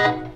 Hello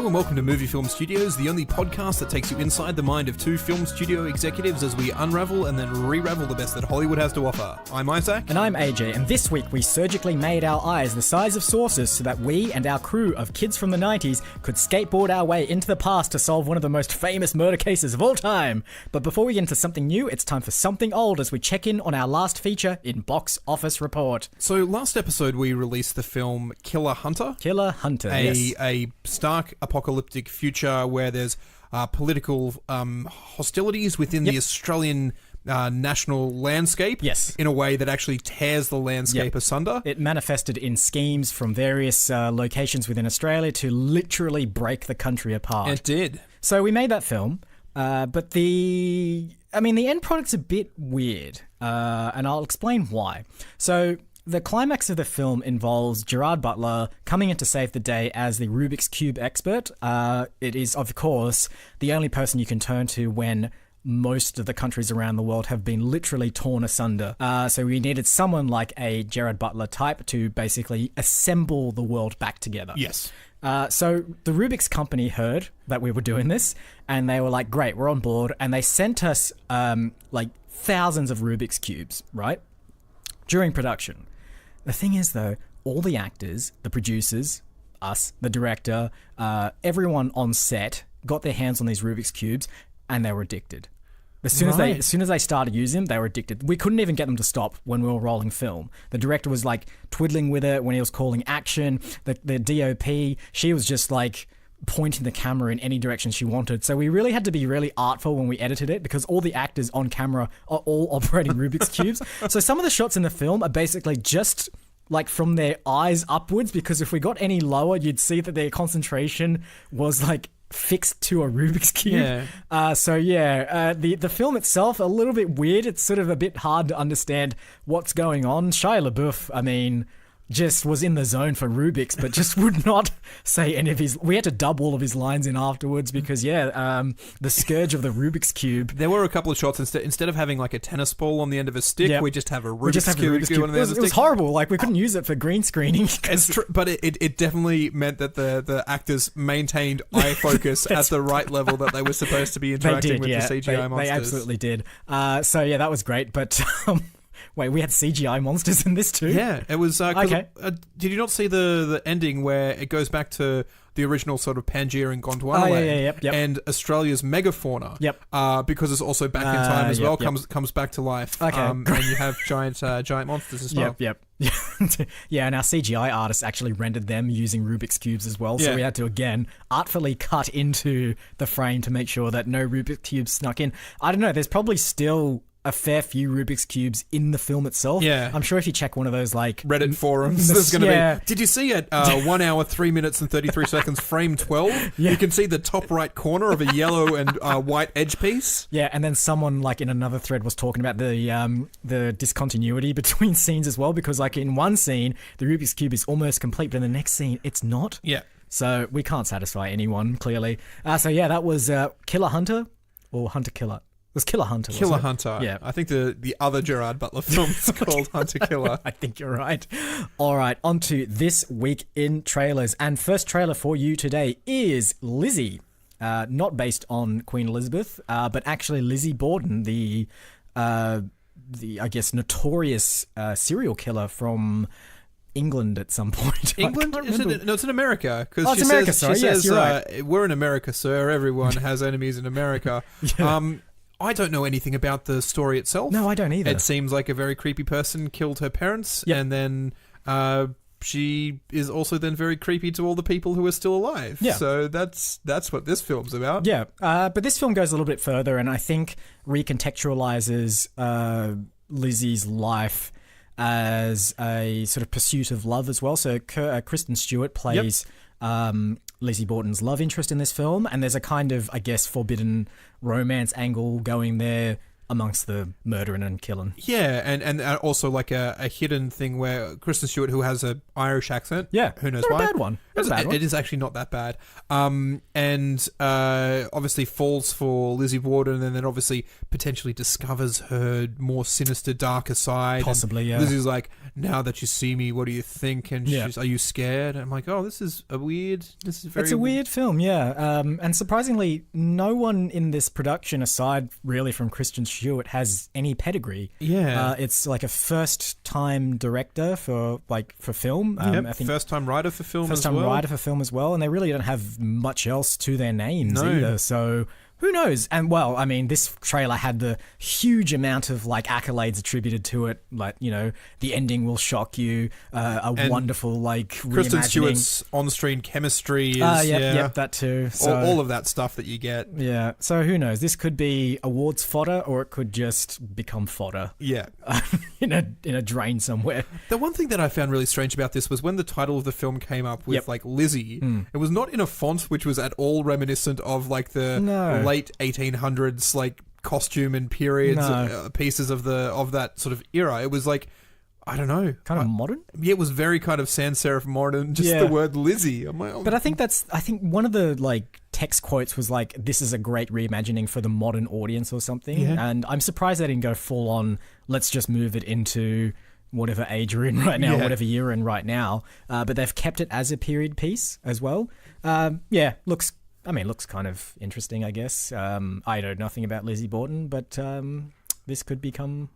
and welcome to Movie Film Studios, the only podcast that takes you inside the mind of two film studio executives as we unravel and then re-ravel the best that Hollywood has to offer. I'm Isaac. And I'm AJ, and this week we surgically made our eyes the size of saucers so that we and our crew of kids from the 90s could skateboard our way into the past to solve one of the most famous murder cases of all time. But before we get into something new, it's time for something old as we check in on our last feature in Box Office Report. So last episode we released the film Killer Hunter. Killer Hunter, yes. A stark apocalyptic future where there's political hostilities within the Australian national landscape. Yes. In a way that actually tears the landscape asunder. It manifested in schemes from various locations within Australia to literally break the country apart. It did. So we made that film, but the end product's a bit weird, and I'll explain why. So the climax of the film involves Gerard Butler coming in to save the day as the Rubik's Cube expert. It is, of course, the only person you can turn to when most of the countries around the world have been literally torn asunder. So we needed someone like a Gerard Butler type to basically assemble the world back together. Yes. So the Rubik's company heard that we were doing this, and they were like, great, we're on board. And they sent us thousands of Rubik's Cubes, right? During production. The thing is, though, all the actors, the producers, us, the director, everyone on set got their hands on these Rubik's Cubes, and they were addicted. As soon as they started using them, they were addicted. We couldn't even get them to stop when we were rolling film. The director was like twiddling with it when he was calling action. The DOP, she was just like pointing the camera in any direction she wanted. So we really had to be really artful when we edited it because all the actors on camera are all operating Rubik's Cubes. So some of the shots in the film are basically just like from their eyes upwards, because if we got any lower, you'd see that their concentration was like fixed to a Rubik's Cube. Yeah. The film itself, a little bit weird. It's sort of a bit hard to understand what's going on. Shia LaBeouf, just was in the zone for Rubik's, but just would not say any of his... We had to dub all of his lines in afterwards because, the scourge of the Rubik's Cube. There were a couple of shots, instead of having like a tennis ball on the end of a stick, we just have a Rubik's Cube on the end of the stick. It was horrible. Like, we couldn't use it for green screening. It's true, but it definitely meant that the actors maintained eye focus at the right level that they were supposed to be interacting with the CGI monsters. They absolutely did. That was great, but... Wait, we had CGI monsters in this too? Yeah, it was... okay. Did you not see the ending where it goes back to the original sort of Pangaea and Gondwana land and Australia's megafauna? Yep. Because it's also back in time as well, comes back to life. Okay. And you have giant monsters as well. Yep. Yeah, and our CGI artists actually rendered them using Rubik's Cubes as well. So Yeah. we had to, again, artfully cut into the frame to make sure that no Rubik's Cubes snuck in. I don't know, there's probably still a fair few Rubik's Cubes in the film itself. Yeah. I'm sure if you check one of those, like... Reddit forums, there's going to be... Did you see it? 1 hour, 3 minutes and 33 seconds, frame 12? Yeah. You can see the top right corner of a yellow and white edge piece. Yeah, and then someone, like, in another thread was talking about the discontinuity between scenes as well, because, like, in one scene, the Rubik's Cube is almost complete, but in the next scene, it's not. Yeah. So we can't satisfy anyone, clearly. That was Killer Hunter or Hunter Killer. It was Killer Hunter, wasn't Killer it? Hunter. Yeah. I think the other Gerard Butler film is called Hunter Killer. I think you're right. All right, on to this week in trailers. And first trailer for you today is Lizzie. Not based on Queen Elizabeth, but actually Lizzie Borden, the I guess notorious serial killer from England at some point. England? No, it's in America. Oh, it's America, sorry. Yes, you're right. We're in America, sir. Everyone has enemies in America. Yeah. I don't know anything about the story itself. No, I don't either. It seems like a very creepy person killed her parents, and then she is also then very creepy to all the people who are still alive. Yeah. So that's what this film's about. Yeah, but this film goes a little bit further, and I think recontextualizes Lizzie's life as a sort of pursuit of love as well. So Kristen Stewart plays Lizzie Borden's love interest in this film, and there's a kind of, I guess, forbidden romance angle going there amongst the murdering and killing. Yeah, and also like a hidden thing where Kristen Stewart, who has an Irish accent, yeah, who knows not why, a bad one. That's a bad one. It is actually not that bad. And obviously falls for Lizzie Borden, and then obviously potentially discovers her more sinister, darker side. Possibly, yeah. Lizzie's like, now that you see me, what do you think? And she's, are you scared? And I'm like, oh, this is a weird film, yeah. And surprisingly, no one in this production, aside really from Kristen Stewart, has any pedigree. Yeah. It's like a first-time director for film. I think first-time writer for film as well. And they really don't have much else to their names either. So who knows? And well, I mean, this trailer had the huge amount of like accolades attributed to it. Like, you know, the ending will shock you. And wonderful like Kristen reimagining. Stewart's on-screen chemistry is yep, that too. So, all of that stuff that you get. Yeah. So who knows? This could be awards fodder, or it could just become fodder. Yeah. in a drain somewhere. The one thing that I found really strange about this was when the title of the film came up with like Lizzie, it was not in a font which was at all reminiscent of like the late 1800s like costume and periods pieces of that sort of era. It was like, I don't know, kind of modern. Yeah, it was very kind of sans serif modern. Just the word Lizzie. I'm like, but I think one of the like text quotes was like, "This is a great reimagining for the modern audience" or something. Yeah. And I'm surprised they didn't go full on. Let's just move it into whatever age we're in right now, whatever year we're in right now. But they've kept it as a period piece as well. Looks kind of interesting, I guess. I know nothing about Lizzie Borden, but this could become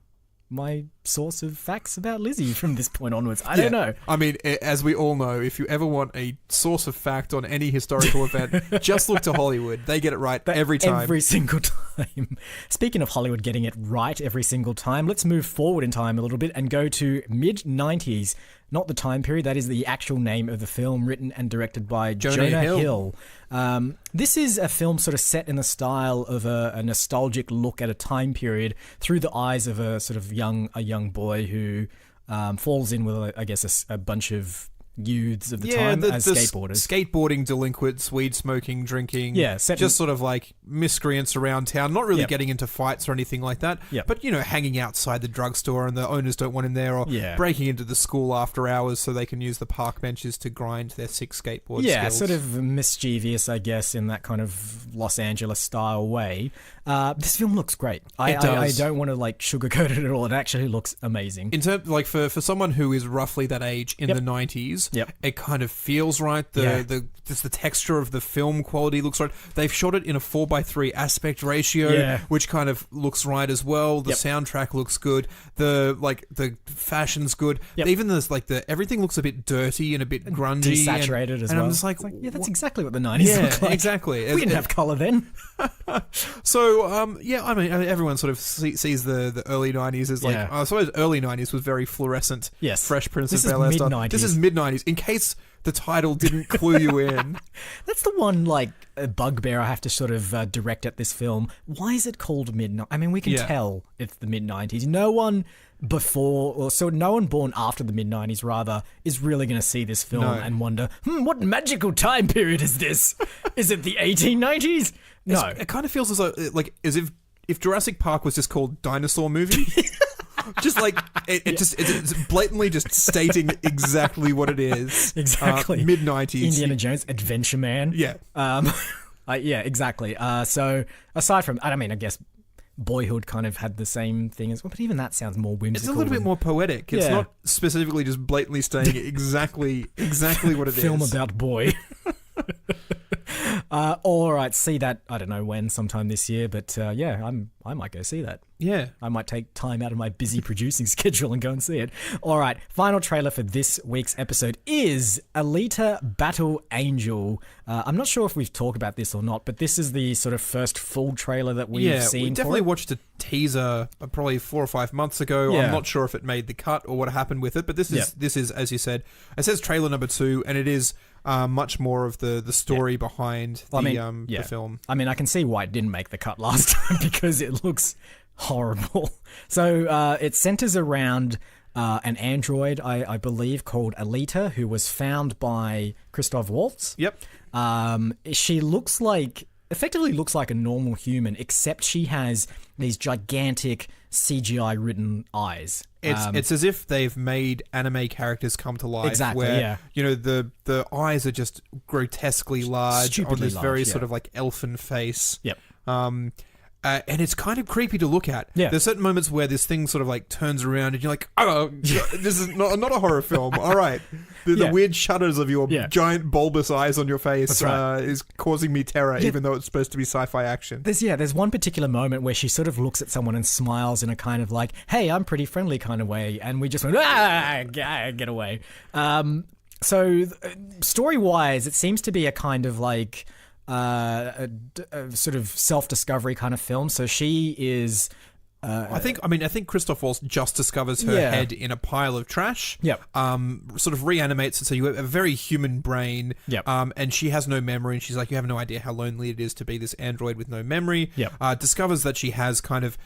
my source of facts about Lizzie from this point onwards. I don't know. I mean, as we all know, if you ever want a source of fact on any historical event, just look to Hollywood. They get it right every time. Every single time. Speaking of Hollywood getting it right every single time, let's move forward in time a little bit and go to mid-90s. Not the time period, that is the actual name of the film, written and directed by Jonah Hill. This is a film sort of set in the style of a nostalgic look at a time period through the eyes of a sort of young boy who falls in with, I guess, a bunch of youths of the time as skateboarders. Skateboarding delinquents, weed smoking, drinking. Yeah, just sort of like miscreants around town, not really getting into fights or anything like that. But, you know, hanging outside the drugstore and the owners don't want him there, or breaking into the school after hours so they can use the park benches to grind their sick skateboard skills. Sort of mischievous, I guess, in that kind of Los Angeles style way. This film looks great. I don't want to like sugarcoat it at all. It actually looks amazing. In terms, like for someone who is roughly that age in the 90s, it kind of feels right. The texture of the film quality looks right. They've shot it in a 4:3 aspect ratio, which kind of looks right as well. The soundtrack looks good. The fashion's good. Even everything looks a bit dirty and a bit grungy, desaturated as well. And I'm just like, that's exactly what the 90s looked like. Exactly. We didn't have color then. So I mean, everyone sort of sees the early 90s as like, I suppose early 90s was very fluorescent. Yes. Fresh Prince of Bel-Air stuff. This is mid-90s. In case the title didn't clue you in. That's the one, like, bugbear I have to sort of direct at this film. Why is it called mid-90s? I mean, we can tell it's the mid-90s. No one born after the mid-90s, rather, is really going to see this film and wonder, what magical time period is this? Is it the 1890s? No. It kind of feels as though, like, as if Jurassic Park was just called Dinosaur Movie. Just like it's blatantly just stating exactly what it is. Exactly. Mid-90s. Indiana Jones, Adventure Man. Yeah. Exactly. So aside from, I mean, I guess Boyhood kind of had the same thing as well, but even that sounds more whimsical. It's a little bit more poetic. It's not specifically just blatantly stating exactly what it is. Film about boy. All right, see that, I don't know when, sometime this year, but I might go see that. Yeah. I might take time out of my busy producing schedule and go and see it. All right, final trailer for this week's episode is Alita Battle Angel. I'm not sure if we've talked about this or not, but this is the sort of first full trailer that we've seen. We definitely watched a teaser probably 4 or 5 months ago. Yeah. I'm not sure if it made the cut or what happened with it, but this is, as you said, it says trailer number 2, and it is much more of the story behind the film. I mean, I can see why it didn't make the cut last time because it looks horrible. So it centers around an android, I believe, called Alita, who was found by Christoph Waltz. Yep. She looks like effectively looks like a normal human, except she has these gigantic CGI written eyes. It's as if they've made anime characters come to life. Exactly, where, yeah. You know, the eyes are just grotesquely large Stupidly on this large, very yeah. sort of like elfin face. Yep. And it's kind of creepy to look at. Yeah. There's certain moments where this thing sort of like turns around and you're like, oh, this is not a horror film. All right. The weird shudders of your giant bulbous eyes on your face is causing me terror, even though it's supposed to be sci-fi action. There's one particular moment where she sort of looks at someone and smiles in a kind of like, hey, I'm pretty friendly kind of way. And we just went, get away. So story-wise, it seems to be a kind of like... a sort of self-discovery kind of film. So she is... I think Christoph Waltz just discovers her head in a pile of trash. Yep. Sort of reanimates it so you have a very human brain. Yep. And she has no memory, and she's like, you have no idea how lonely it is to be this android with no memory. Yep. Discovers that she has kind of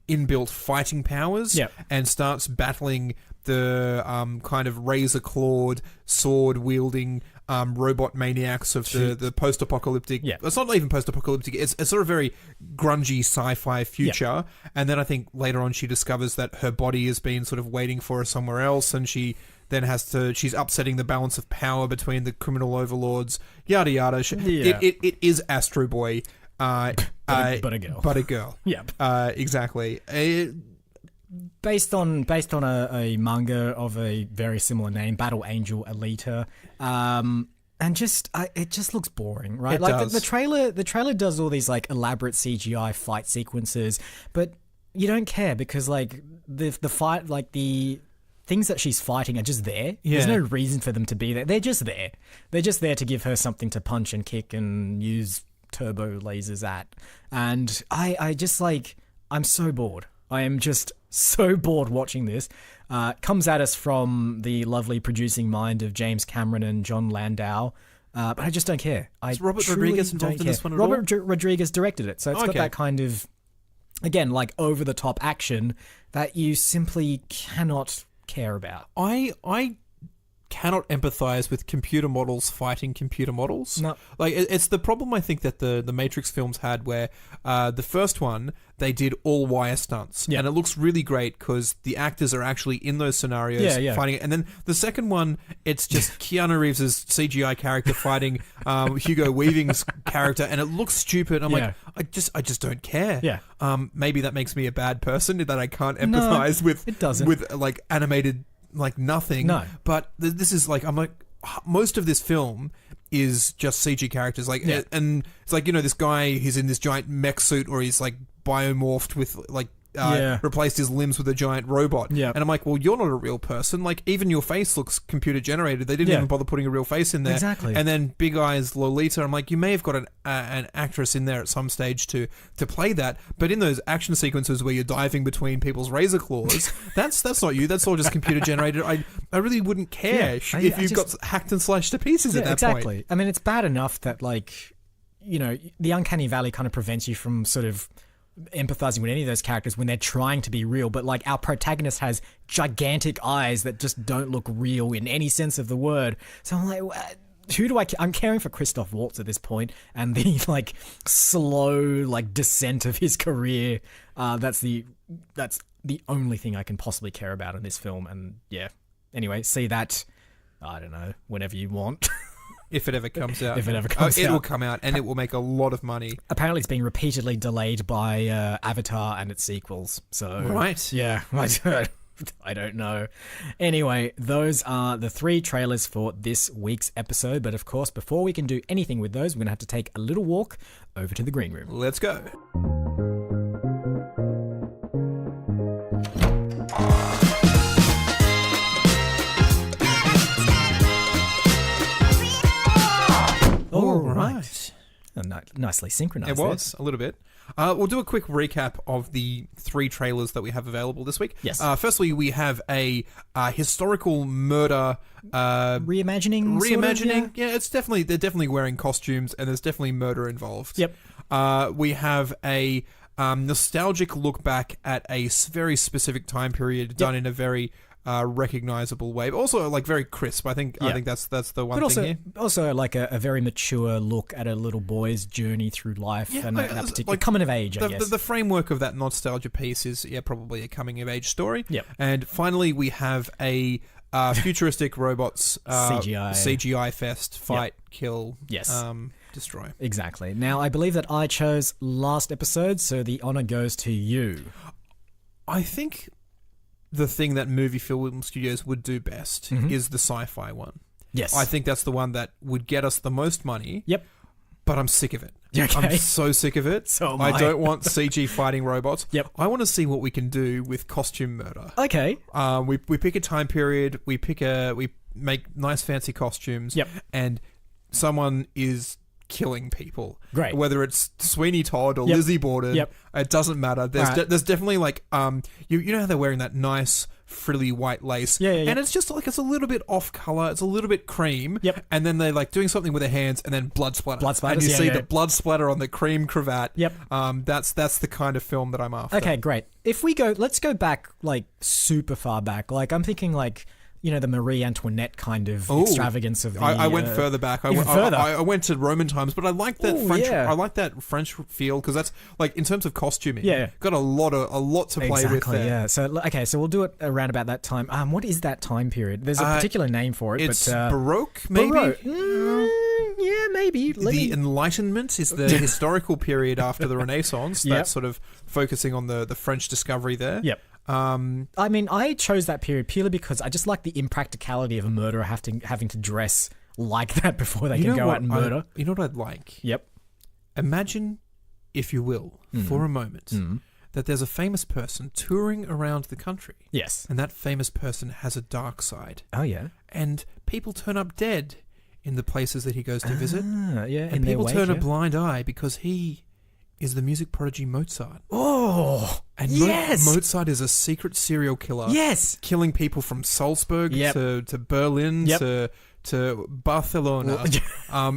inbuilt fighting powers. Yep. And starts battling the kind of razor-clawed, sword-wielding robot maniacs of the post-apocalyptic... Yeah. It's not even post-apocalyptic. It's a sort of very grungy sci-fi future. Yeah. And then I think later on she discovers that her body has been sort of waiting for her somewhere else, and she then she's upsetting the balance of power between the criminal overlords, yada yada. It is Astro Boy. But a girl. But a girl. Yep. Exactly. Based on a manga of a very similar name, Battle Angel Alita, and it just looks boring, right? It like does. The trailer does all these like elaborate CGI fight sequences, but you don't care because like the fight, like the things that she's fighting are just there. Yeah. There's no reason for them to be there. They're just there. They're just there to give her something to punch and kick and use turbo lasers at. And I just like, I'm so bored. I am just so bored watching this. Comes at us from the lovely producing mind of James Cameron and John Landau. But I just don't care. Is Robert Rodriguez involved in this one at all? Robert Rodriguez directed it. So it's got that kind of, again, like over-the-top action that you simply cannot care about. I cannot empathize with computer models fighting computer models. No. Like, it's the problem I think that the Matrix films had where the first one, they did all wire stunts. Yeah. And it looks really great because the actors are actually in those scenarios fighting it. And then the second one, it's just Keanu Reeves' CGI character fighting Hugo Weaving's character, and it looks stupid. I'm like, I just don't care. Yeah. Maybe that makes me a bad person, that I can't empathize with, it doesn't. with like animated like nothing. No. But this is like, I'm like, most of this film is just CG characters. Like, and it's like, this guy, he's in this giant mech suit, or he's like biomorphed with like, replaced his limbs with a giant robot. Yeah. And I'm like, well, you're not a real person. Like, even your face looks computer generated. They didn't even bother putting a real face in there. Exactly. And then Big Eyes Lolita, I'm like, you may have got an actress in there at some stage to play that, but in those action sequences where you're diving between people's razor claws, that's not you. That's all just computer generated. I really wouldn't care if you got hacked and slashed to pieces at that point. I mean, it's bad enough that like, the uncanny valley kind of prevents you from sort of empathizing with any of those characters when they're trying to be real, but like our protagonist has gigantic eyes that just don't look real in any sense of the word. So I'm like, who do I'm caring for Christoph Waltz at this point, and the like slow like descent of his career. That's the only thing I can possibly care about in this film. And anyway, see that, I don't know, whenever you want. If it ever comes out. If it ever comes out. It will come out, and it will make a lot of money. Apparently it's being repeatedly delayed by Avatar and its sequels. So right. Yeah, I don't know. Anyway, those are the 3 trailers for this week's episode. But of course, before we can do anything with those, we're going to have to take a little walk over to the green room. Let's go. All right. Nicely synchronized. It was, a little bit. We'll do a quick recap of the 3 trailers that we have available this week. Yes. Firstly, we have a historical murder... Reimagining? Sort of, yeah. They're definitely wearing costumes, and there's definitely murder involved. Yep. We have a nostalgic look back at a very specific time period done in a very recognizable way, but also like very crisp. I think that's the one but thing here. Also like a very mature look at a little boy's journey through life and that particular coming of age. I guess the framework of that nostalgia piece is probably a coming of age story. Yep. And finally, we have a futuristic robots CGI fest fight kill. Yes. Destroy. Exactly. Now, I believe that I chose last episode, so the honor goes to you. I think the thing that movie film studios would do best is the sci-fi one. Yes. I think that's the one that would get us the most money. Yep. But I'm sick of it. Okay. I'm so sick of it. So am I. don't want CG fighting robots. Yep. I want to see what we can do with costume murder. Okay. We pick a time period. We make nice fancy costumes. Yep. And someone is killing people. Great. Whether it's Sweeney Todd or Lizzie Borden, it doesn't matter. There's definitely like you know how they're wearing that nice frilly white lace, and it's just like it's a little bit off color, it's a little bit cream, and then they're like doing something with their hands, and then blood splatter, and you see the blood splatter on the cream cravat. That's the kind of film that I'm after. Okay, great. If we let's go back like super far back. Like I'm thinking like, you know, the Marie Antoinette kind of extravagance of the... I went further back. I went to Roman times, but I like that French. I like that French feel because that's like in terms of costuming. Got a lot to play with there. Yeah. So we'll do it around about that time. What is that time period? There's a particular name for it. It's Baroque, maybe. Baroque. Yeah, maybe. The Enlightenment is the historical period after the Renaissance. That's sort of focusing on the French discovery there. Yep. I mean, I chose that period purely because I just like the impracticality of a murderer having to dress like that before they can go out and murder. You know what I'd like? Yep. Imagine, if you will, for a moment, that there's a famous person touring around the country. Yes. And that famous person has a dark side. Oh, yeah. And people turn up dead in the places that he goes to visit. Yeah. And people turn a blind eye because he is the music prodigy Mozart. Oh, and yes! Mozart is a secret serial killer. Yes! Killing people from Salzburg to Berlin to Barcelona,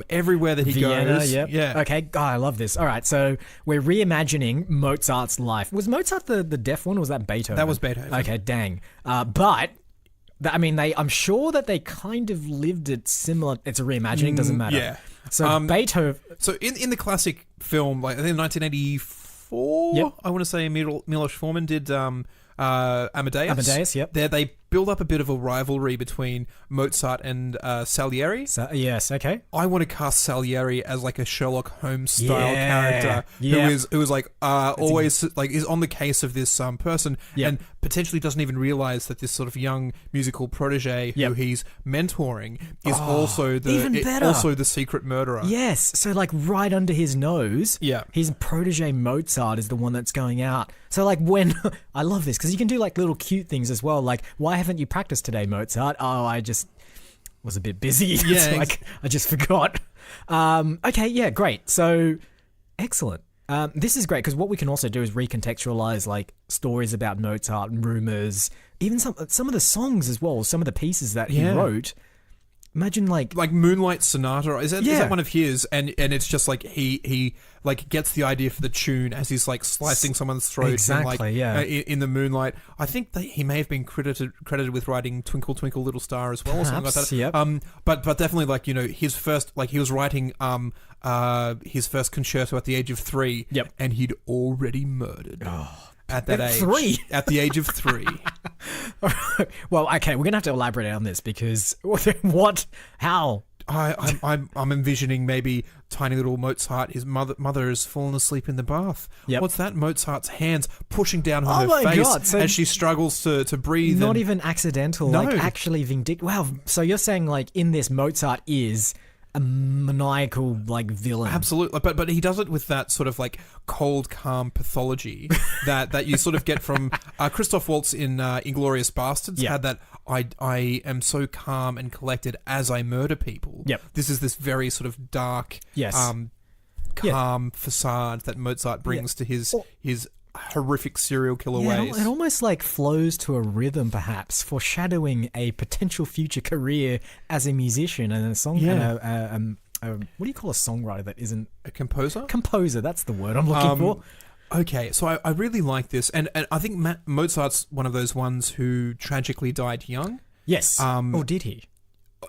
everywhere that he goes. Yeah. Okay, I love this. All right, so we're reimagining Mozart's life. Was Mozart the deaf one, or was that Beethoven? That was Beethoven. Okay, dang. But... I mean, I'm sure that they kind of lived it similar. It's a reimagining, doesn't matter. Yeah. So Beethoven. So in the classic film, like I think in 1984, I want to say Milos Forman did Amadeus. Amadeus, yep. They build up a bit of a rivalry between Mozart and Salieri. Yes, okay. I want to cast Salieri as like a Sherlock Holmes style character who is like always like is on the case of this person and potentially doesn't even realize that this sort of young musical protege who he's mentoring is also the secret murderer. Yes, so like right under his nose, his protege Mozart is the one that's going out. So like when I love this because you can do like little cute things as well. Like, why haven't you practiced today, Mozart? Oh, I just was a bit busy. Yeah, like I just forgot. Okay, yeah, great. So excellent. This is great because what we can also do is recontextualize like stories about Mozart and rumors, even some of the songs as well, some of the pieces that he wrote. Imagine like Moonlight Sonata. Is that one of his? And it's just like he like gets the idea for the tune as he's like slicing someone's throat. Exactly. In the moonlight. I think that he may have been credited with writing Twinkle Twinkle Little Star as well, or something like that. Yep. But definitely like his first he was writing his first concerto at the age of 3. Yep. And he'd already murdered. Oh. At that age. 3? At the age of 3. Well, okay, we're going to have to elaborate on this because what? How? I'm envisioning maybe tiny little Mozart. His mother has fallen asleep in the bath. Yep. What's that? Mozart's hands pushing down on her face God. as she struggles to breathe. Not even accidental, like actually vindictive. Wow, so you're saying like in this Mozart is a maniacal like villain. Absolutely, but he does it with that sort of like cold, calm pathology that you sort of get from Christoph Waltz in Inglourious Bastards. Had that I am so calm and collected as I murder people. Yep. This is this very sort of dark, calm facade that Mozart brings to his horrific serial killer ways. It almost like flows to a rhythm, perhaps foreshadowing a potential future career as a musician and a song. What do you call a songwriter that isn't a composer? Composer, that's the word I'm looking for. Okay, so I really like this, and I think Mozart's one of those ones who tragically died young. Yes. Or did he?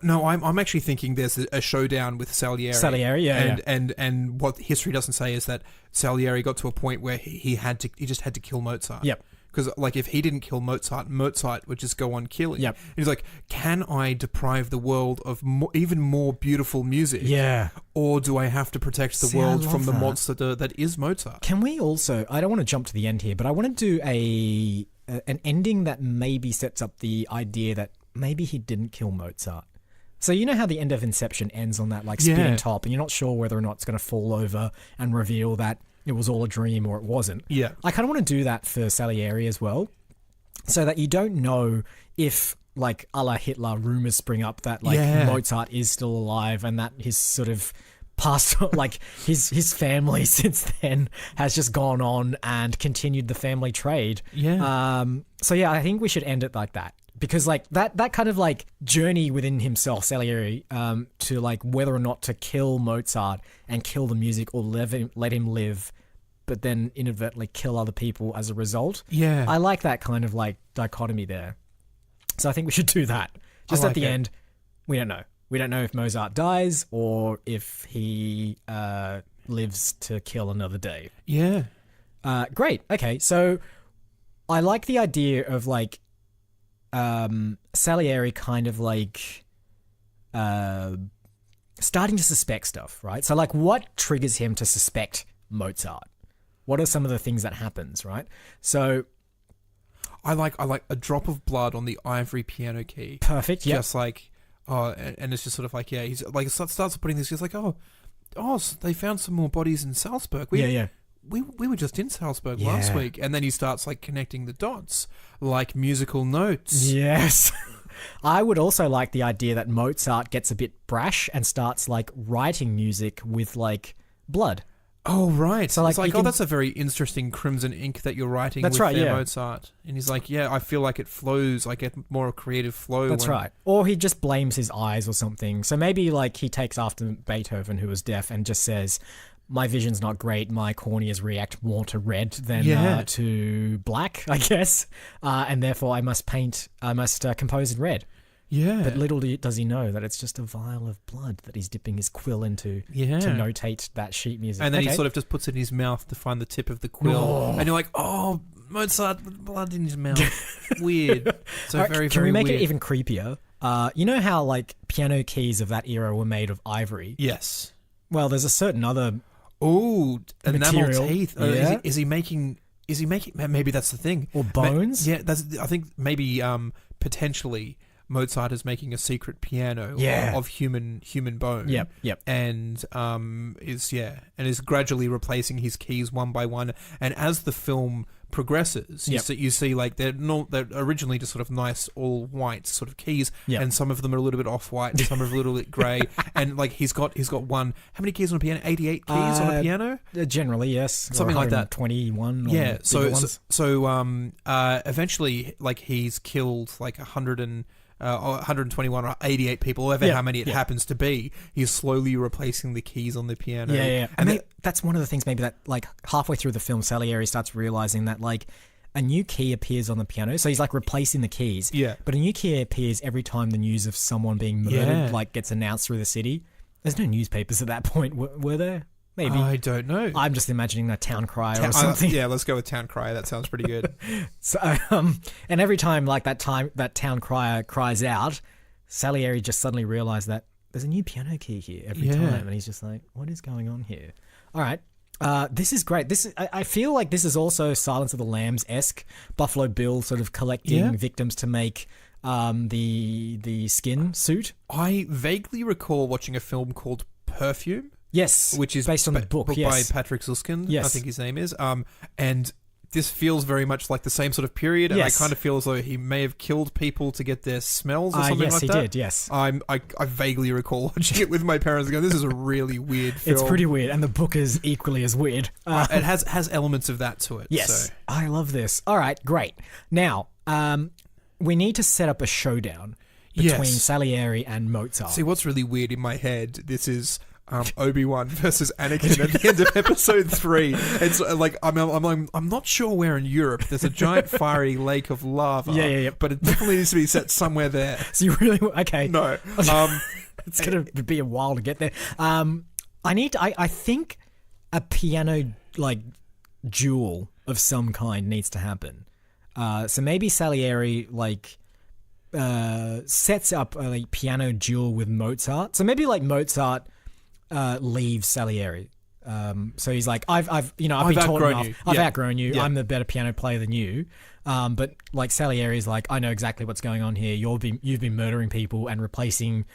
No, I'm actually thinking there's a showdown with Salieri. Salieri, yeah. And what history doesn't say is that Salieri got to a point where he just had to kill Mozart. Yep. Because, like, if he didn't kill Mozart, Mozart would just go on killing. Yep. And he's like, can I deprive the world of even more beautiful music? Yeah. Or do I have to protect the world from the monster that is Mozart? Can we also, I don't want to jump to the end here, but I want to do an ending that maybe sets up the idea that maybe he didn't kill Mozart. So you know how the end of Inception ends on that, like, spinning top, and you're not sure whether or not it's going to fall over and reveal that it was all a dream or it wasn't. Yeah. I kind of want to do that for Salieri as well, so that you don't know if, like, a la Hitler, rumors spring up that, like, Mozart is still alive and that his sort of past, like, his family since then has just gone on and continued the family trade. Yeah. So yeah, I think we should end it like that. Because, like, that kind of, like, journey within himself, Salieri, to, like, whether or not to kill Mozart and kill the music or let him live, but then inadvertently kill other people as a result. Yeah. I like that kind of, like, dichotomy there. So I think we should do that. Just at the end, we don't know. We don't know if Mozart dies or if he lives to kill another day. Yeah. Great. Okay, so I like the idea of, like, Salieri kind of, like, starting to suspect stuff, right? So, like, what triggers him to suspect Mozart? What are some of the things that happens, right? So I like a drop of blood on the ivory piano key. Perfect. Yeah. Just like, and it's just sort of like, yeah, he's like, starts putting this. He's like, so they found some more bodies in Salzburg. We were just in Salzburg last week. And then he starts, like, connecting the dots, like musical notes. Yes. I would also like the idea that Mozart gets a bit brash and starts, like, writing music with, like, blood. Oh, right. So, like, it's like, that's a very interesting crimson ink that you're writing with Mozart. And he's like, I feel like it flows. I get more creative flow. That's right. Or he just blames his eyes or something. So maybe, like, he takes after Beethoven, who was deaf, and just says, my vision's not great. My corneas react more to red than to black, I guess. And therefore I must compose in red. Yeah. But little does he know that it's just a vial of blood that he's dipping his quill into to notate that sheet music. And then he sort of just puts it in his mouth to find the tip of the quill. Oh. And you're like, Mozart with blood in his mouth. Weird. So very, very weird. Can we make it even creepier? You know how, like, piano keys of that era were made of ivory? Yes. Well, there's a certain other enamel teeth. Yeah. Is he making maybe that's the thing. Or bones? I think maybe potentially Mozart is making a secret piano of human bone. Yep. And is gradually replacing his keys one by one. And as the film progresses, you see like they're originally just sort of nice all white sort of keys, and some of them are a little bit off white, and some are a little bit grey. And like he's got one. How many keys on a piano? 88 keys on a piano. Generally, yes, something like that. 21. Yeah. So eventually, like he's killed like 121 or 88 people, however how many it happens to be. He's slowly replacing the keys on the piano. Yeah. And that's one of the things maybe that, like, halfway through the film, Salieri starts realizing that, like, a new key appears on the piano. So he's, like, replacing the keys. Yeah. But a new key appears every time the news of someone being murdered, like, gets announced through the city. There's no newspapers at that point, were there? Maybe. I don't know. I'm just imagining a town crier or something. Yeah, let's go with town crier. That sounds pretty good. So, and every time, like, that town crier cries out, Salieri just suddenly realized that there's a new piano key here every time, and he's just like, "What is going on here?" All right, this is great. I feel like this is also Silence of the Lambs-esque. Buffalo Bill sort of collecting victims to make the skin suit. I vaguely recall watching a film called Perfume. Yes, which is based on the book by Patrick Susskind. Yes. I think his name is. And this feels very much like the same sort of period, and I kind of feel as though he may have killed people to get their smells or something like that. Yes, he did, yes. I vaguely recall watching it with my parents and going, this is a really weird film. It's pretty weird, and the book is equally as weird. It has elements of that to it. Yes, so. I love this. All right, great. Now, we need to set up a showdown between Salieri and Mozart. See, what's really weird in my head, this is Obi-Wan versus Anakin at the end of episode 3. It's like I'm not sure where in Europe there's a giant fiery lake of lava. Yeah. But it definitely needs to be set somewhere there. So you really okay? No. It's gonna be a while to get there. I think a piano like duel of some kind needs to happen. So maybe Salieri like sets up a like, piano duel with Mozart. So maybe like Mozart leaves Salieri. So he's like, I've been taught enough. I've outgrown you. Yeah. I'm the better piano player than you. But like Salieri's like, I know exactly what's going on here. You've been murdering people and replacing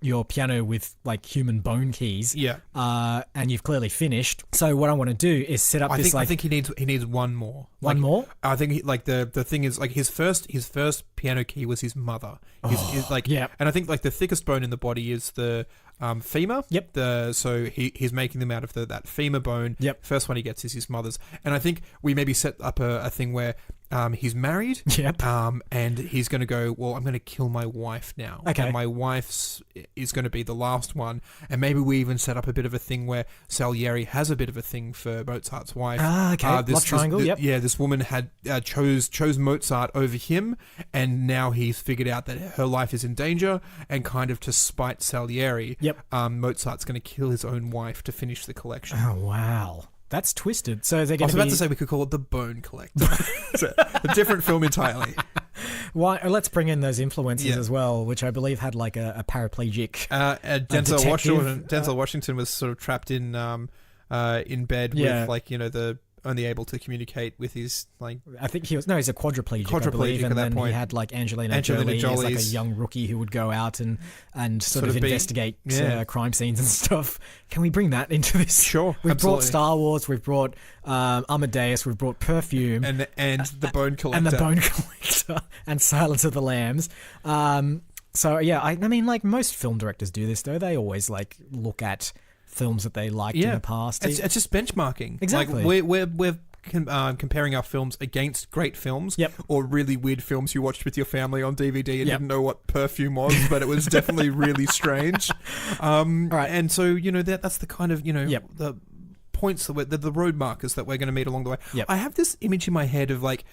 your piano with like human bone keys. Yeah. And you've clearly finished. So what I want to do is set up I think he needs one more. More? I think the thing is like his first piano key was his mother. And I think like the thickest bone in the body is the femur. Yep. So he's making them out of that femur bone. Yep. First one he gets is his mother's, and I think we maybe set up a thing where he's married. Yep. And he's going to go, well, I'm going to kill my wife now. Okay. And my wife's is going to be the last one, and maybe we even set up a bit of a thing where Salieri has a bit of a thing for Mozart's wife. Okay. Love triangle. Yep. Yeah. This woman had chose Mozart over him, and now he's figured out that her life is in danger, and kind of to spite Salieri. Yep. Mozart's going to kill his own wife to finish the collection. Oh wow. That's twisted. So they're going I was about to say we could call it The Bone Collector. It's a different film entirely. Well, let's bring in those influences as well, which I believe had like a paraplegic Denzel Washington was sort of trapped in bed with like the only able to communicate with his like. I think he's a quadriplegic I believe, and then he had like Angelina Jolie as like a young rookie who would go out and sort of investigate crime scenes and stuff. Can we bring that into this? Sure, we've brought Star Wars, we've brought Amadeus, we've brought Perfume, and the Bone Collector, and the Bone Collector, and Silence of the Lambs. So yeah, I mean, like most film directors do this though. They always like look at films that they liked in the past. It's just benchmarking. Exactly. Like we're comparing our films against great films, or really weird films you watched with your family on DVD and didn't know what Perfume was, but it was definitely really strange. Right. And so that's the kind of the points the road markers that we're going to meet along the way. I have this image in my head of like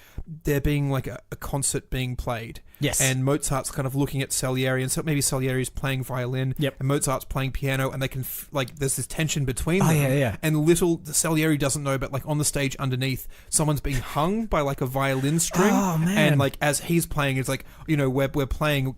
there being like a concert being played. Yes. And Mozart's kind of looking at Salieri, and so maybe Salieri's playing violin, and Mozart's playing piano, and they can there's this tension between them. And Salieri doesn't know, but like on the stage underneath, someone's being hung by like a violin string. Oh man! And like as he's playing, it's like we're playing.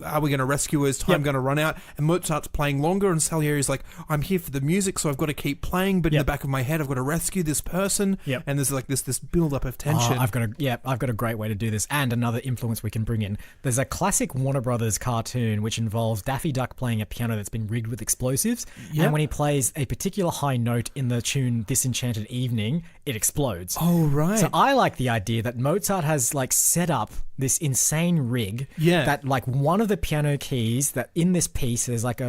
Are we going to rescue her? Is time going to run out? And Mozart's playing longer, and Salieri's like, I'm here for the music, so I've got to keep playing. But in the back of my head, I've got to rescue this person. And there's like this build up of tension. I've got a great way to do this, and another influence we can bring in. There's a classic Warner Brothers cartoon which involves Daffy Duck playing a piano that's been rigged with explosives, and when he plays a particular high note in the tune This Enchanted Evening, it explodes. Oh, right. So I like the idea that Mozart has like set up this insane rig that like one of the piano keys that in this piece is like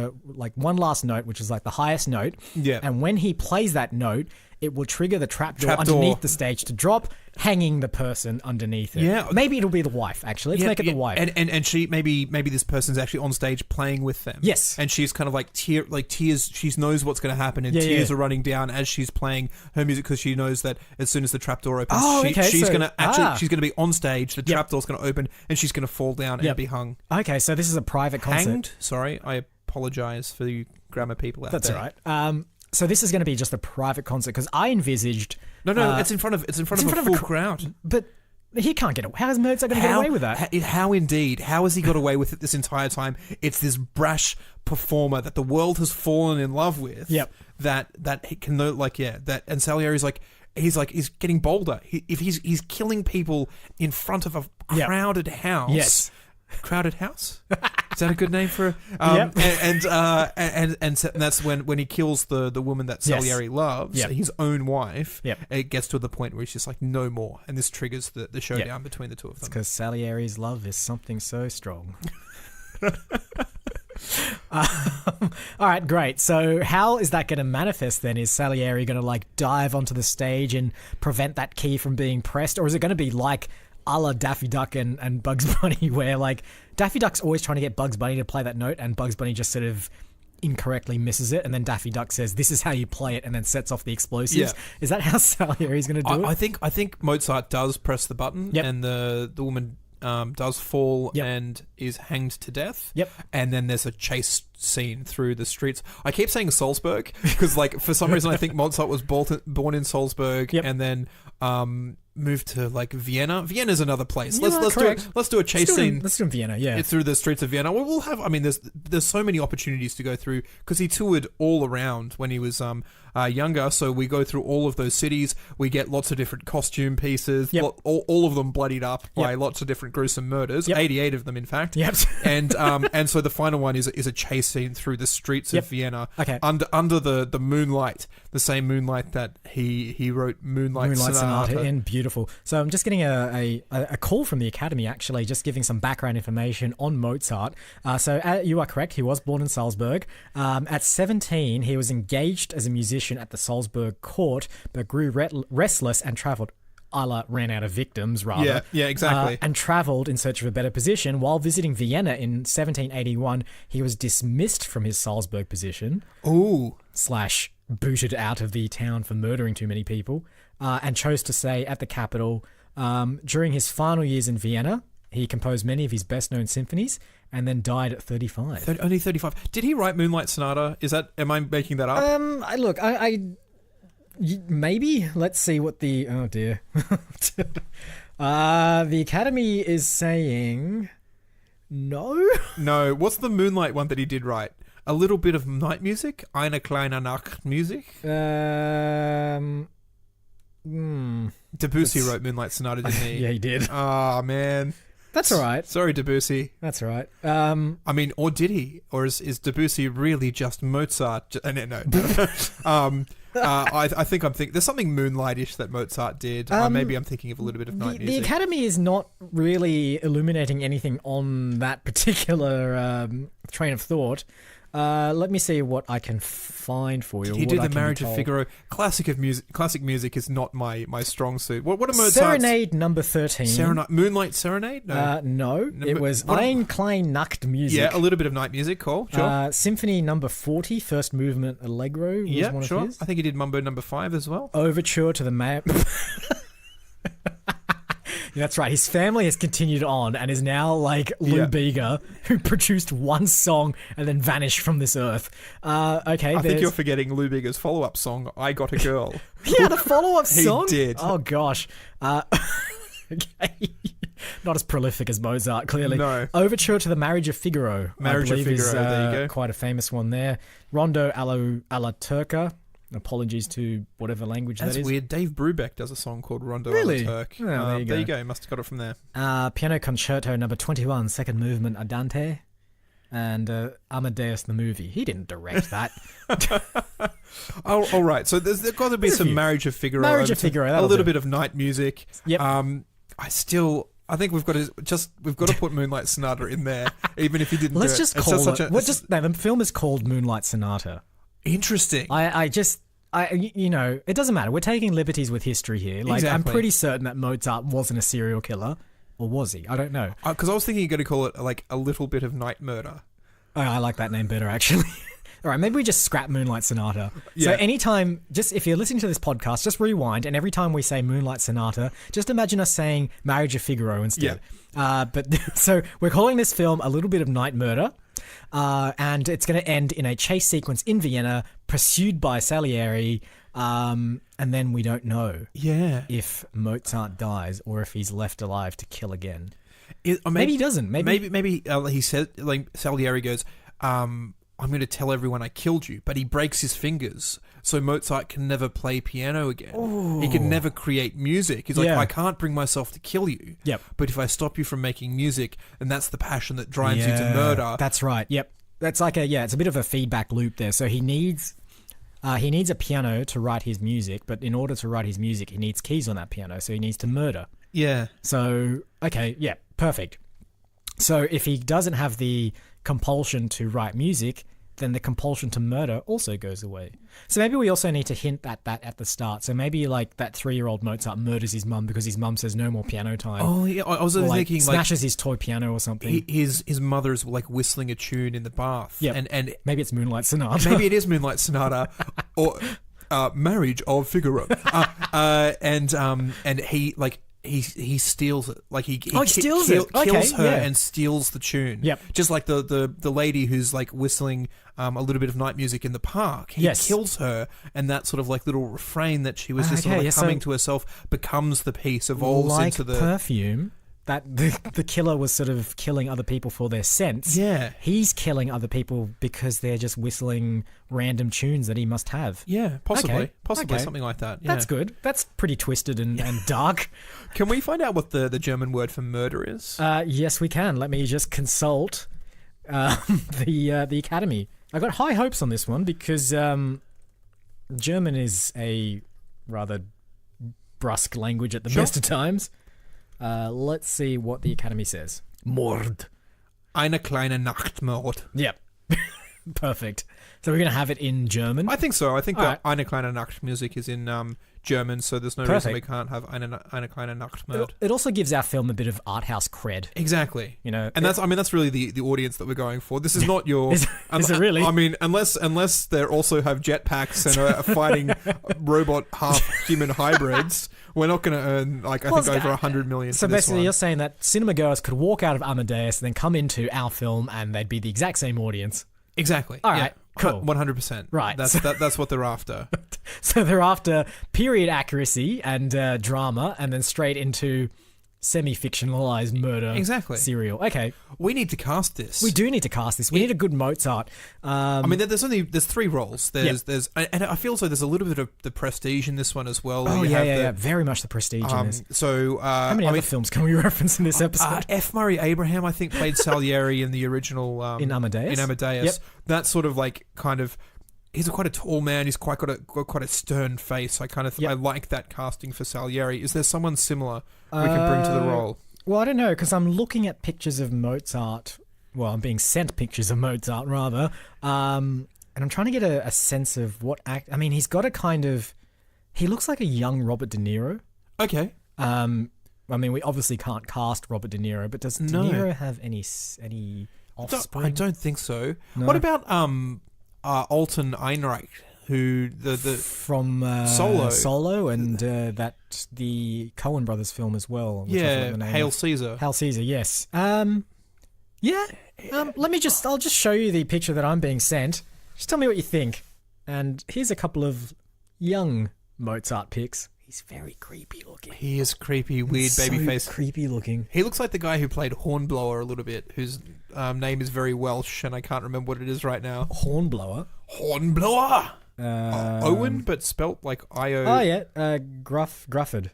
one last note, which is like the highest note. And when he plays that note, it will trigger the trapdoor underneath the stage to drop, hanging the person underneath it. Yeah. Maybe it'll be the wife, actually. Let's make it the wife. And she maybe this person's actually on stage playing with them. Yes. And she's kind of like tears. She knows what's going to happen, and tears are running down as she's playing her music because she knows that as soon as the trapdoor opens, she's going to be on stage. The trapdoor's going to open, and she's going to fall down and be hung. Okay, so this is a private concert. Hanged? Sorry, I apologize for the grammar people out there. That's all right. So this is going to be just a private concert because I envisaged. No, it's in front of a full crowd. But he can't get away. How is Mozart going to get away with that? How indeed? How has he got away with it this entire time? It's this brash performer that the world has fallen in love with. That he can and Salieri's like. He's getting bolder. He's killing people in front of a crowded house. Yes. Crowded house? Is that a good name for? And that's when he kills the woman that Salieri loves, his own wife. It gets to the point where he's just like, no more, and this triggers the showdown between the two of them. It's because Salieri's love is something so strong. All right, great. So how is that going to manifest then? Is Salieri going to like dive onto the stage and prevent that key from being pressed, or is it going to be like a la Daffy Duck and Bugs Bunny, where like Daffy Duck's always trying to get Bugs Bunny to play that note, and Bugs Bunny just sort of incorrectly misses it, and then Daffy Duck says, "This is how you play it," and then sets off the explosives. Is that how Salieri's going to do it? I think Mozart does press the button, and the woman does fall and is hanged to death. And then there's a chase scene through the streets. I keep saying Salzburg because, like, for some reason, I think Mozart was born in Salzburg and then moved to like Vienna. Vienna's another place. Let's do a chase scene. Let's do it in Vienna. Yeah, it's through the streets of Vienna. We'll have. I mean, there's so many opportunities to go through because he toured all around when he was younger. So we go through all of those cities. We get lots of different costume pieces. All of them bloodied up by lots of different gruesome murders. 88 of them, in fact. And so the final one is a chase scene through the streets of Vienna. Under the moonlight, the same moonlight that he wrote Moonlight Sonata in. Beautiful. So I'm just getting a call from the Academy, actually, just giving some background information on Mozart. So you are correct. He was born in Salzburg. At 17, he was engaged as a musician at the Salzburg court, but grew restless and travelled. Ran out of victims, rather. Yeah, exactly. And travelled in search of a better position. While visiting Vienna in 1781, he was dismissed from his Salzburg position. / booted out of the town for murdering too many people, and chose to stay at the capital. During his final years in Vienna, he composed many of his best-known symphonies and then died at 35. Only 35. Did he write Moonlight Sonata? Am I making that up? Maybe. Let's see what the... Oh, dear. The Academy is saying... No? No. What's the Moonlight one that he did write? A little bit of night music? Eine kleine Nachtmusik? Debussy wrote Moonlight Sonata, didn't he? Yeah, he did. Oh, man. That's all right. Sorry, Debussy. That's all right. I mean, or did he? Or is Debussy really just Mozart? No. I think there's something moonlightish that Mozart did. Maybe I'm thinking of a little bit of night music. The Academy is not really illuminating anything on that particular train of thought. Let me see what I can find for you. Did he do the Marriage of Figaro? Classic music is not my strong suit. What are Mozart's? Serenade number 13. Moonlight Serenade? No. It was Ein klein Nachtmusik. Yeah, a little bit of night music. Cool. Sure. Symphony number 40, first movement Allegro. Was one of his. I think he did Mumbo number 5 as well. Overture to the That's right. His family has continued on and is now like Lou Bega, who produced one song and then vanished from this earth. I think you're forgetting Lou Bega's follow-up song, I Got a Girl. Yeah, the follow-up song? He did. Oh, gosh. Okay. Not as prolific as Mozart, clearly. No. Overture to the Marriage of Figaro. Marriage of Figaro, there you go. Quite a famous one there. Rondo alla Turca. Apologies to whatever language that is. That's weird. Dave Brubeck does a song called Rondo really? alla Turk. Oh, there you go. Must have got it from there. Piano Concerto number 21, second movement Andante. And Amadeus the movie. He didn't direct that. All right. So there's got to be some Marriage of Figaro. A little bit of night music. Yep. I think we've got to put Moonlight Sonata in there, even if you didn't. Let's just call it. The film is called Moonlight Sonata. Interesting. It doesn't matter. We're taking liberties with history here. Like, exactly. I'm pretty certain that Mozart wasn't a serial killer. Or was he? I don't know. Because I was thinking you're going to call it like a little bit of night murder. Oh, I like that name better, actually. All right, maybe we just scrap Moonlight Sonata. Yeah. So anytime, if you're listening to this podcast, just rewind, and every time we say Moonlight Sonata, just imagine us saying Marriage of Figaro instead. Yeah. So we're calling this film A Little Bit of Night Murder. And it's going to end in a chase sequence in Vienna, pursued by Salieri, and then we don't know if Mozart dies or if he's left alive to kill again. Maybe he doesn't. Maybe he said, like, Salieri goes, I'm going to tell everyone I killed you, but he breaks his fingers, so Mozart can never play piano again. Ooh. He can never create music. He's like, I can't bring myself to kill you. Yep. But if I stop you from making music, and that's the passion that drives you to murder. That's right. Yep. That's like it's a bit of a feedback loop there. So he needs a piano to write his music, but in order to write his music, he needs keys on that piano, so he needs to murder. Yeah. So, perfect. So if he doesn't have the compulsion to write music, then the compulsion to murder also goes away. So maybe we also need to hint at that at the start. So maybe like that 3-year-old Mozart murders his mum because his mum says no more piano time. Oh yeah, I was Or, like, thinking smashes his toy piano or something. his mother's like whistling a tune in the bath. Yeah, and maybe it's Moonlight Sonata. maybe it is Moonlight Sonata, or Marriage of Figaro. And he like. He steals it. Like he steals kills it. her and steals the tune. Yep. Just like the lady who's like whistling a little bit of night music in the park. He kills her, and that sort of like little refrain that she was just sort of like humming to herself becomes the piece, evolves like into the perfume. That the killer was sort of killing other people for their scents. Yeah. He's killing other people because they're just whistling random tunes that he must have. Yeah, possibly. Okay. Possibly Okay. something like that. Yeah. That's good. That's pretty twisted and dark. Can we find out what the German word for murder is? Yes, we can. Let me just consult the Academy. I got high hopes on this one because German is a rather brusque language at the best of times. Let's see what the Academy says. Mord. Eine kleine Nachtmord. Yep. Perfect. So we're going to have it in German? I think so. I think All that Eine kleine Nachtmusik is in German, so there's no reason we can't have eine kleine Nachtmord. It also gives our film a bit of art house cred. Exactly. You know, and that's really the audience that we're going for. This is not your... Is it really? I mean, unless they also have jetpacks and are fighting robot half-human hybrids, we're not going to earn, like, I think over 100 million So for this basically one. you're saying that cinema goers could walk out of Amadeus and then come into our film and they'd be the exact same audience. Exactly. All right, cool. 100%. Right. That's what they're after. So they're after period accuracy and drama and then straight into semi-fictionalized murder serial. Okay. We need to cast this. We do need to cast this. We need a good Mozart. I mean, there's 3 roles. There's and I feel so there's a little bit of the prestige in this one as well. Oh, yeah. Very much the prestige in this. So, how many other films can we reference in this episode? F. Murray Abraham, I think, played Salieri in the original... in Amadeus? Yep. That's sort of like kind of... He's quite a tall man. He's got quite a stern face. I kind of I like that casting for Salieri. Is there someone similar we can bring to the role? Well, I don't know, because I'm looking at pictures of Mozart. Well, I'm being sent pictures of Mozart, rather. And I'm trying to get a sense of what act... I mean, he's got a kind of... He looks like a young Robert De Niro. Okay. I mean, we obviously can't cast Robert De Niro, but does De Niro have any offspring? I don't think so. No. What about Alton Ehrenreich, who from Solo and that the Coen Brothers film as well. Hail Caesar. Hail Caesar, yes. I'll just show you the picture that I'm being sent. Just tell me what you think. And here's a couple of young Mozart pics. He's very creepy looking. He is creepy, weird baby face. Creepy looking. He looks like the guy who played Hornblower a little bit, whose name is very Welsh, and I can't remember what it is right now. Hornblower? Hornblower! Owen, but spelt like I-O... Oh, yeah. Grufford. Gruffud.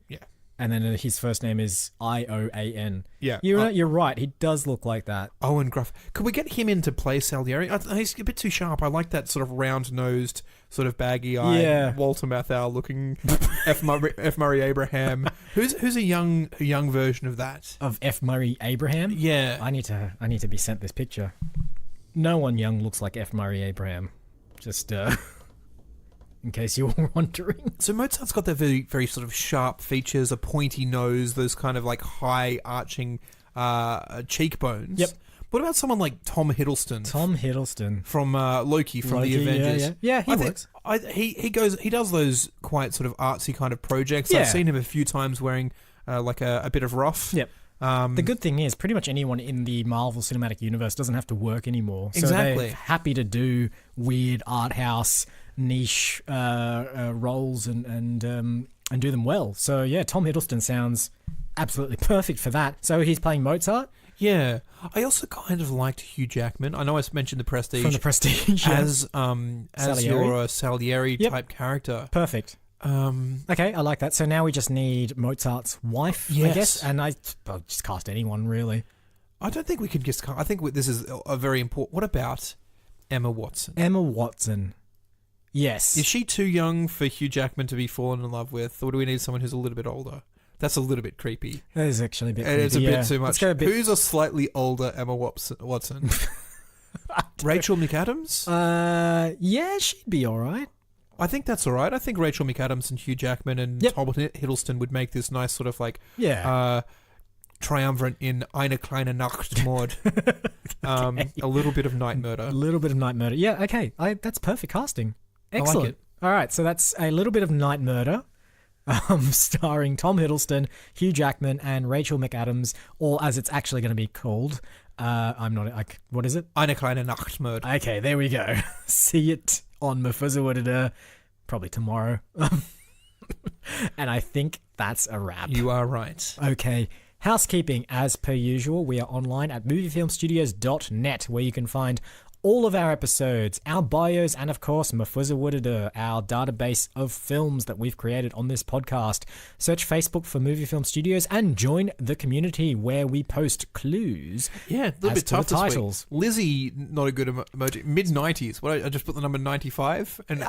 Yeah. And then his first name is Ioan. Yeah. You're right. He does look like that. Owen Gruff. Could we get him in to play Salieri? He's a bit too sharp. I like that sort of round-nosed, sort of baggy-eyed, Walter Matthau-looking F. Murray Abraham. Who's a young version of that? Of F. Murray Abraham? Yeah. I need to be sent this picture. No one young looks like F. Murray Abraham. Just in case you were wondering. So Mozart's got that very, very sort of sharp features, a pointy nose, those kind of like high arching cheekbones. Yep. What about someone like Tom Hiddleston? Tom Hiddleston from Loki from the Avengers. Yeah, he works. He does those quite sort of artsy kind of projects. Yeah. I've seen him a few times wearing like a bit of ruff. Yep. The good thing is, pretty much anyone in the Marvel Cinematic Universe doesn't have to work anymore. So exactly. they're happy to do weird art house niche roles and do them well. So yeah, Tom Hiddleston sounds absolutely perfect for that. So he's playing Mozart. Yeah, I also kind of liked Hugh Jackman. I know I mentioned the Prestige From the Prestige, as Salieri. your Salieri type character. Perfect. Okay, I like that. So now we just need Mozart's wife, I guess, and I'll just cast anyone really. I don't think we could just cast. I think this is a very important. What about Emma Watson? Emma Watson. Yes. Is she too young for Hugh Jackman to be fallen in love with, or do we need someone who's a little bit older? That's a little bit creepy. That is actually a bit creepy. It's a bit too much. Who's a slightly older Emma Watson? Rachel McAdams? Yeah, she'd be all right. I think that's all right. I think Rachel McAdams and Hugh Jackman and Tom Hiddleston would make this nice sort of like triumvirate in Eine kleine Nachtmord. A little bit of night murder. A little bit of night murder. Yeah, okay. That's perfect casting. Excellent. I like it. All right, so that's a little bit of night murder. Starring Tom Hiddleston, Hugh Jackman, and Rachel McAdams, or as it's actually going to be called. What is it? Eine kleine Nachtmord. Okay, there we go. See it on Mufuzawudada probably tomorrow. And I think that's a wrap. You are right. Okay. Housekeeping, as per usual, we are online at moviefilmstudios.net, where you can find all of our episodes, our bios, and of course, Mufuzawudada, our database of films that we've created on this podcast. Search Facebook for Movie Film Studios and join the community where we post clues. Yeah, a little bit tough this titles. Week. Lizzie, not a good emoji. Mid-90s. What? I just put the number 95? And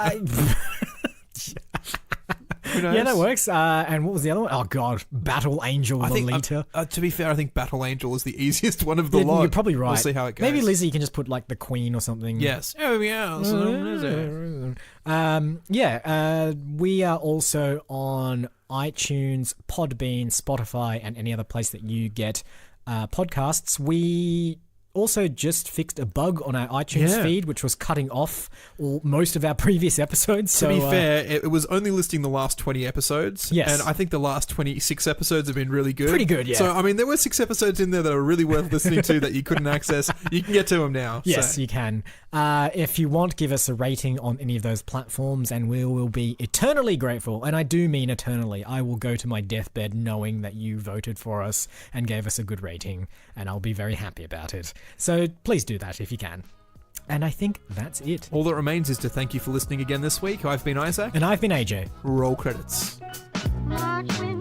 yeah, that works. And what was the other one? Oh, God. Battle Angel Lolita. To be fair, I think Battle Angel is the easiest one of the lot. You're probably right. We'll see how it goes. Maybe Lizzie can just put, like, the Queen or something. Yes. Oh, yeah. We are also on iTunes, Podbean, Spotify, and any other place that you get podcasts. We also just fixed a bug on our iTunes feed, which was cutting off most of our previous episodes. To be fair, it was only listing the last 20 episodes. Yes. And I think the last 26 episodes have been really good. Pretty good, yeah. So, I mean, there were 6 episodes in there that are really worth listening to that you couldn't access. You can get to them now. Yes, you can. If you want, give us a rating on any of those platforms, and we will be eternally grateful. And I do mean eternally. I will go to my deathbed knowing that you voted for us and gave us a good rating, and I'll be very happy about it. So please do that if you can. And I think that's it. All that remains is to thank you for listening again this week. I've been Isaac. And I've been AJ. Roll credits. Watch me